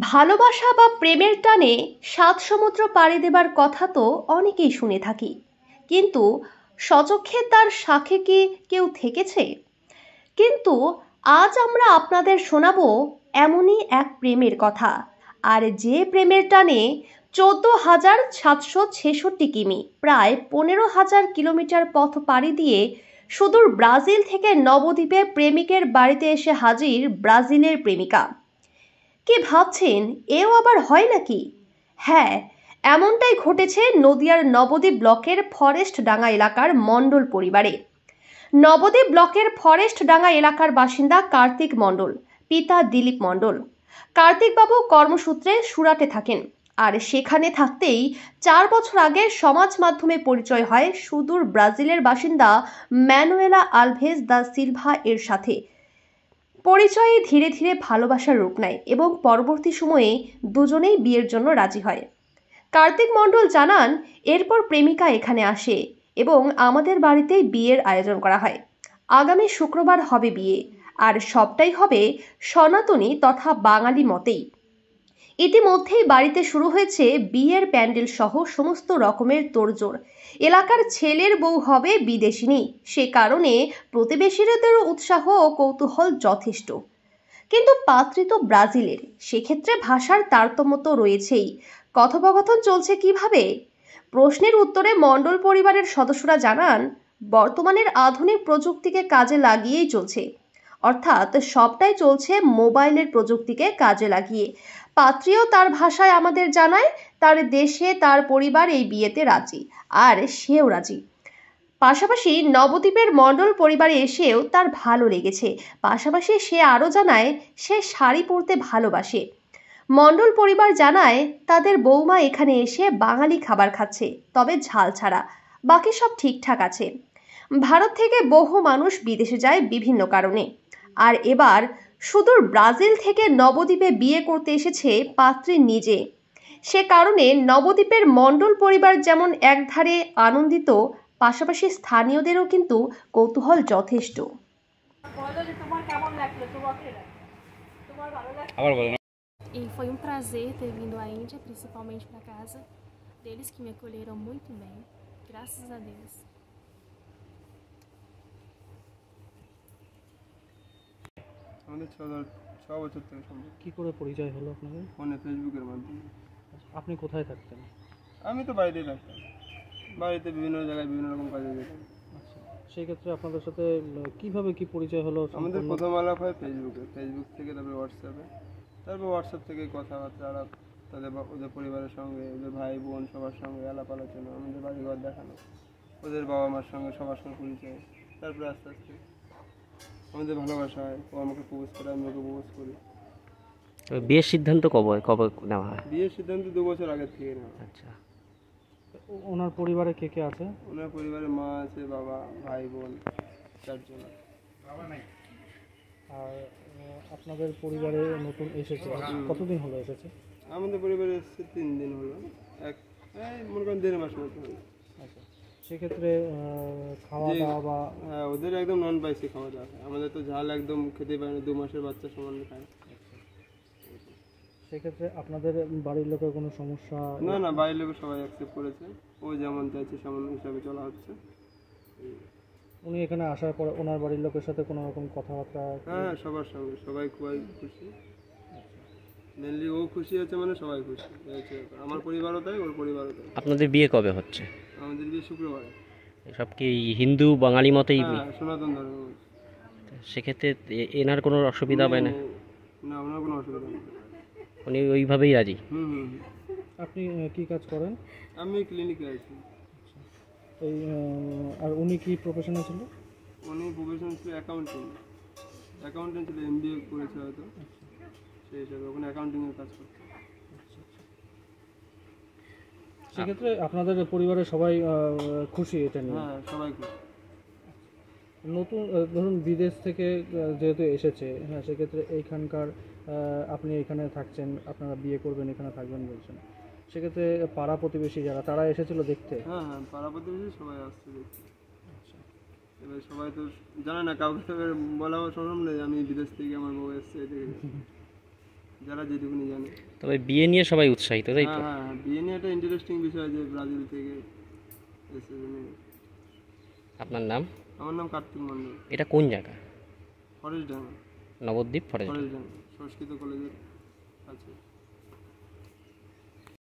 ভালোবাসা বা প্রেমের টানে সাত সমুদ্র পাড়ি দেবার কথা তো অনেকেই শুনে থাকি, কিন্তু স্বচক্ষে তার সাক্ষী কি কেউ থেকেছে? কিন্তু আজ আমরা আপনাদের শোনাবো এমনই এক প্রেমের কথা, আর যে প্রেমের টানে 14,766 কিমি, প্রায় 15,000 কিলোমিটার পথ পাড়ি দিয়ে সুদূর ব্রাজিল থেকে নবদ্বীপে প্রেমিকের বাড়িতে এসে হাজির ব্রাজিলের প্রেমিকা। কি ভাবছেন, এও আবার হয় নাকি? হ্যাঁ, এমনটাই ঘটেছে নদিয়ার নবদ্বীপ ব্লকের ফরেস্ট ডাঙ্গা এলাকার মণ্ডল পরিবারে। নবদ্বীপ ব্লকের ফরেস্ট ডাঙ্গা এলাকার বাসিন্দা কার্তিক মণ্ডল, পিতা দিলীপ মণ্ডল। কার্তিকবাবু কর্মসূত্রে সুরাটে থাকেন, আর সেখানে থাকতেই 4 বছর আগে সমাজ মাধ্যমে পরিচয় হয় সুদূর ব্রাজিলের বাসিন্দা ম্যানুয়েলা আলভেজ দা সিলভা এর সাথে। পরিচয়ে ধীরে ধীরে ভালোবাসার রূপ নেয় এবং পরবর্তী সময়ে দুজনেই বিয়ের জন্য রাজি হয়। কার্তিক মণ্ডল জানান, এরপর প্রেমিকা এখানে আসে এবং আমাদের বাড়িতেই বিয়ের আয়োজন করা হয়। আগামী শুক্রবার হবে বিয়ে, আর সবটাই হবে সনাতনী তথা বাঙালি মতেই। ইতিমধ্যেই বাড়িতে শুরু হয়েছে বিয়ের প্যান্ডেল সহ সমস্ত রকমের তোড়জোড়। এলাকার ছেলের বউ হবে বিদেশিনী, সে কারণে প্রতিবেশীদেরও উৎসাহ ও কৌতূহল যথেষ্ট। কিন্তু পাত্রী তো ব্রাজিলের, সেক্ষেত্রে ভাষার তারতম্য তো রয়েছেই। কথোপকথন চলছে কিভাবে? প্রশ্নের উত্তরে মণ্ডল পরিবারের সদস্যরা জানান, বর্তমানের আধুনিক প্রযুক্তিকে কাজে লাগিয়েই চলছে। অর্থাৎ সবটাই চলছে মোবাইলের প্রযুক্তিকে কাজে লাগিয়ে। পাত্রীও তার ভাষায় আমাদের জানায় তার দেশে তার পরিবার এই বিয়েতে রাজি, আর সেও রাজি। পাশাপাশি নবদ্বীপের মণ্ডল পরিবারে এসেও তার ভালো লেগেছে। পাশাপাশি সে আরও জানায় সে শাড়ি পরতে ভালোবাসে। মণ্ডল পরিবার জানায় তাদের বৌমা এখানে এসে বাঙালি খাবার খাচ্ছে, তবে ঝাল ছাড়া। বাকি সব ঠিকঠাক আছে। ভারত থেকে বহু মানুষ বিদেশে যায় বিভিন্ন কারণে, আর এবার সুদূর ব্রাজিল থেকে নবদ্বীপে বিয়ে করতে এসেছে পাত্রী নিজে। সে কারণে নবদ্বীপের মণ্ডল পরিবার যেমন একধারে আনন্দিত, পাশাপাশি স্থানীয়দেরও কিন্তু কৌতূহল যথেষ্ট। E foi um prazer ter vindo à Índia, principalmente para casa deles, que me acolheram muito bem, graças a Deus. আমাদের ছ বছর থেকে সম্ভব। কি করে পরিচয় হলো আপনাদের? ফোনে, ফেসবুকের মাধ্যমে। আপনি কোথায় থাকতেন? আমি তো বাড়িতেই থাকতাম, বাড়িতে বিভিন্ন জায়গায় বিভিন্ন রকম কাজে যেতাম। আচ্ছা, সেই ক্ষেত্রে আপনাদের সাথে কিভাবে কি পরিচয় হলো? আমাদের প্রথম আলাপ হয় ফেসবুক থেকে, তারপরে হোয়াটসঅ্যাপে, তারপর হোয়াটসঅ্যাপ থেকে কথাবার্তা আলাপ, ওদের পরিবারের সঙ্গে, ওদের ভাই বোন সবার সঙ্গে আলাপ আলোচনা, আমাদের বাড়িঘর দেখানো, ওদের বাবা মার সঙ্গে সবার সঙ্গে পরিচয়। তারপরে আস্তে আস্তে আমাদের ভালোবাসা হয়, ও আমাকে প্রপোজ করে, আমি ওকে প্রপোজ করি। বিয়ের সিদ্ধান্ত কবে কবে নেওয়া হয়? বিয়ের সিদ্ধান্ত 2 বছর আগের থেকে নেওয়া। আচ্ছা, ওনার পরিবারে কে কে আছে? ওনার পরিবারে মা আছে, বাবা, ভাই বোন, 4 জন। আর আপনাদের পরিবারে নতুন এসেছে, কতদিন হলো এসেছে? আমাদের পরিবারে এসেছে 3 দিন হলো, মনে করেন 1.5 মাস মতো হলো। আচ্ছা, সেক্ষেত্রে খাওয়া দাওয়া বা হ্যাঁ, ওদের একদম নন স্পাইসি খাওয়া দাওয়া, আমাদের তো ঝাল একদম খেতে পারে না, 2 মাসের বাচ্চা সমান খায়। সেক্ষেত্রে আপনাদের বাড়ির লোকের কোনো সমস্যা? না, বাড়ির লোক সবাই অ্যাকসেপ্ট করেছে, ও যেমন চাইছে সেমন হিসাবে চলা হচ্ছে। উনি এখানে আসার পর ওনার বাড়ির লোকের সাথে কোনো রকম কথাবার্তা? হ্যাঁ, সবার সঙ্গে, সবাই খুবই খুশি। মেনলি ও খুশি হচ্ছে, মানে সবাই খুশি। আমার পরিবারও তাই, ওর পরিবারও তাই। আপনাদের বিয়ে কবে হচ্ছে? আমাদের বিয়ে শুক্রবারে। সব কি হিন্দু বাঙালি মতেই? হ্যাঁ, সনাতন ধর্ম। সেক্ষেত্রে এনার কোনো অসুবিধা হবে না? না, ওনার কোনো অসুবিধা নেই, উনি ওইভাবেই রাজি? আপনি কি কাজ করেন? আমি ক্লিনিকে আছি। এই আর উনি কি প্রফেশনে ছিল? উনি প্রফেশন ছিল অ্যাকাউন্টেন্ট ছিল, MBA করেছে হয়তো, সেই হিসাবে ওখানে অ্যাকাউন্টিংয়ের কাজ করতো। সেক্ষেত্রে আপনাদের পরিবারের সবাই খুশি এটা নিয়ে? হ্যাঁ, সবাই খুশি। নতুন ধরুন বিদেশ থেকে যেহেতু এসেছে, হ্যাঁ, সেক্ষেত্রে এইখানকার আপনি এখানে থাকছেন, আপনারা বিয়ে করবেন, এখানে থাকবেন বলছেন, সেক্ষেত্রে পাড়া প্রতিবেশী যারা, তারা এসেছিল দেখতে? হ্যাঁ, পাড়া প্রতিবেশী সবাই আসছে দেখতে। আচ্ছা, এবার সবাই তো জানে না, কাউকে তো বলা সম্ভব নেই আমি বিদেশ থেকে আমার বউ এসছে, যারা যেটুকুনি জানে। তবে বিয়ে নিয়ে সবাই উৎসাহিত, তাই তো? হ্যাঁ হ্যাঁ, বিয়ে নিয়ে একটা ইন্টারেস্টিং বিষয় যে ব্রাজিল থেকে এসে নিয়ে। আপনার নাম? আমার নাম কার্তিক মণ্ডল। এটা কোন জায়গা? ফরেস্ট ডাঙ্গা, নবদ্বীপ ফরেস্ট। ফরেস্ট ডাঙ্গা সংস্কৃত কলেজের আছে।